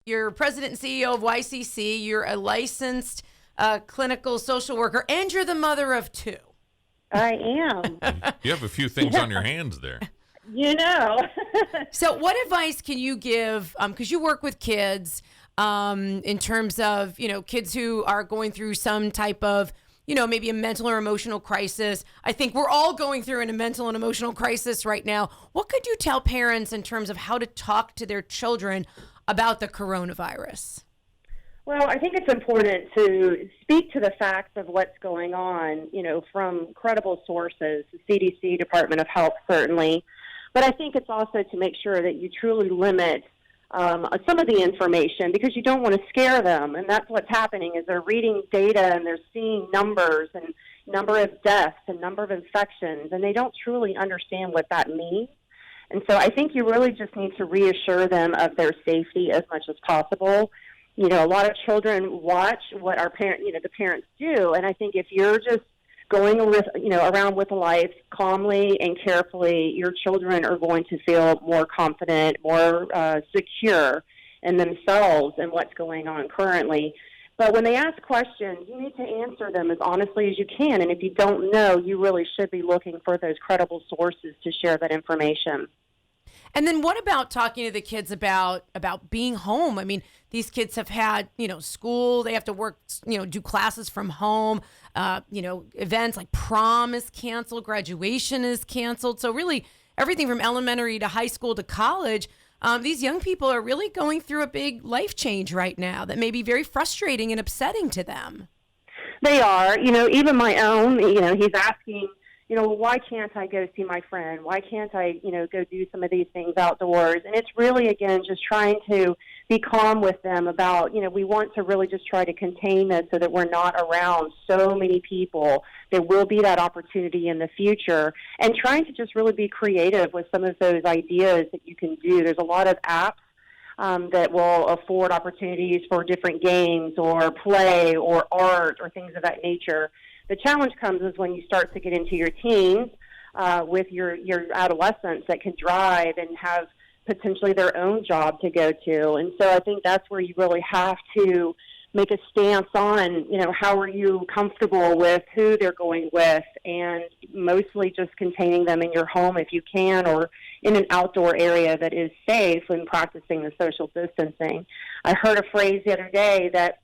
You're president and CEO of YCC. You're a licensed clinical social worker, and you're the mother of two. I am. You have a few things on your hands there. So what advice can you give, because you work with kids, in terms of, kids who are going through some type of, maybe a mental or emotional crisis. I think we're all going through a mental and emotional crisis right now. What could you tell parents in terms of how to talk to their children about the coronavirus? Well, I think it's important to speak to the facts of what's going on, from credible sources, the CDC, Department of Health, certainly. But I think it's also to make sure that you truly limit some of the information, because you don't want to scare them. And that's what's happening is they're reading data and they're seeing numbers and number of deaths and number of infections, and they don't truly understand what that means. And so I think you really just need to reassure them of their safety as much as possible. A lot of children watch what the parents do. And I think if you're just going around with life calmly and carefully, your children are going to feel more confident, more secure in themselves and what's going on currently. But when they ask questions, you need to answer them as honestly as you can. And if you don't know, you really should be looking for those credible sources to share that information. And then what about talking to the kids about being home? I mean, these kids have had, school, they have to work, do classes from home, events like prom is canceled, graduation is canceled. So really everything from elementary to high school to college, these young people are really going through a big life change right now that may be very frustrating and upsetting to them. They are, even my own, he's asking, why can't I go see my friend? Why can't I, go do some of these things outdoors? And it's really, again, just trying to be calm with them about, we want to really just try to contain this so that we're not around so many people. There will be that opportunity in the future, and trying to just really be creative with some of those ideas that you can do. There's a lot of apps that will afford opportunities for different games or play or art or things of that nature. The challenge comes is when you start to get into your teens with your adolescents that can drive and have potentially their own job to go to. And so I think that's where you really have to make a stance on, how are you comfortable with who they're going with, and mostly just containing them in your home if you can, or in an outdoor area that is safe, and practicing the social distancing. I heard a phrase the other day that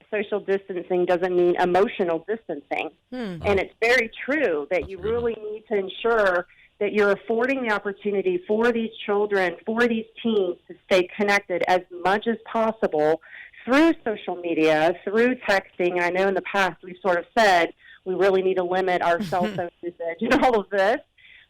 social distancing doesn't mean emotional distancing. And it's very true that you really need to ensure that you're affording the opportunity for these children, for these teens, to stay connected as much as possible through social media, through texting. I know in the past we've sort of said we really need to limit our cell phone usage and all of this.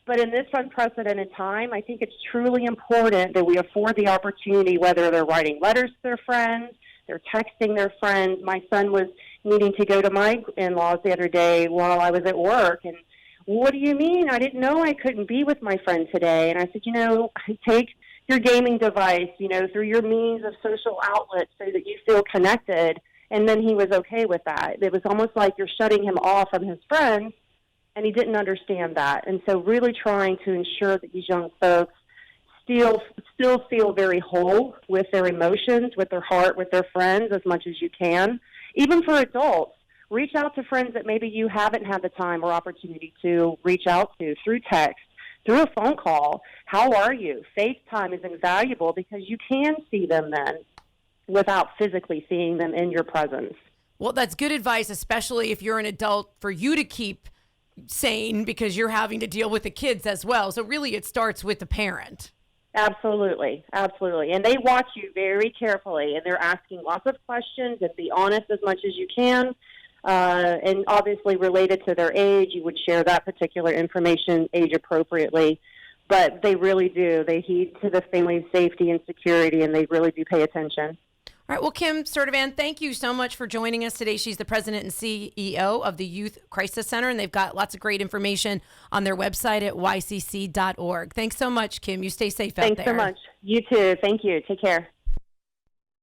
But in this unprecedented time, I think it's truly important that we afford the opportunity, whether they're writing letters to their friends, they're texting their friends. My son was needing to go to my in-laws the other day while I was at work. And what do you mean? I didn't know I couldn't be with my friend today. And I said, take your gaming device, through your means of social outlets so that you feel connected. And then he was okay with that. It was almost like you're shutting him off from his friends, and he didn't understand that. And so really trying to ensure that these young folks still feel very whole with their emotions, with their heart, with their friends as much as you can. Even for adults, reach out to friends that maybe you haven't had the time or opportunity to reach out to through text, through a phone call. How are you? FaceTime is invaluable because you can see them then without physically seeing them in your presence. Well, that's good advice, especially if you're an adult, for you to keep sane because you're having to deal with the kids as well. So really it starts with the parent. Absolutely, absolutely. And they watch you very carefully, and they're asking lots of questions, and be honest as much as you can. And obviously related to their age, you would share that particular information age appropriately. But they really do. They heed to the family's safety and security, and they really do pay attention. All right. Well, Kim Sturdivant, thank you so much for joining us today. She's the president and CEO of the Youth Crisis Center, and they've got lots of great information on their website at ycc.org. Thanks so much, Kim. You stay safe out there. Thanks so much. You too. Thank you. Take care.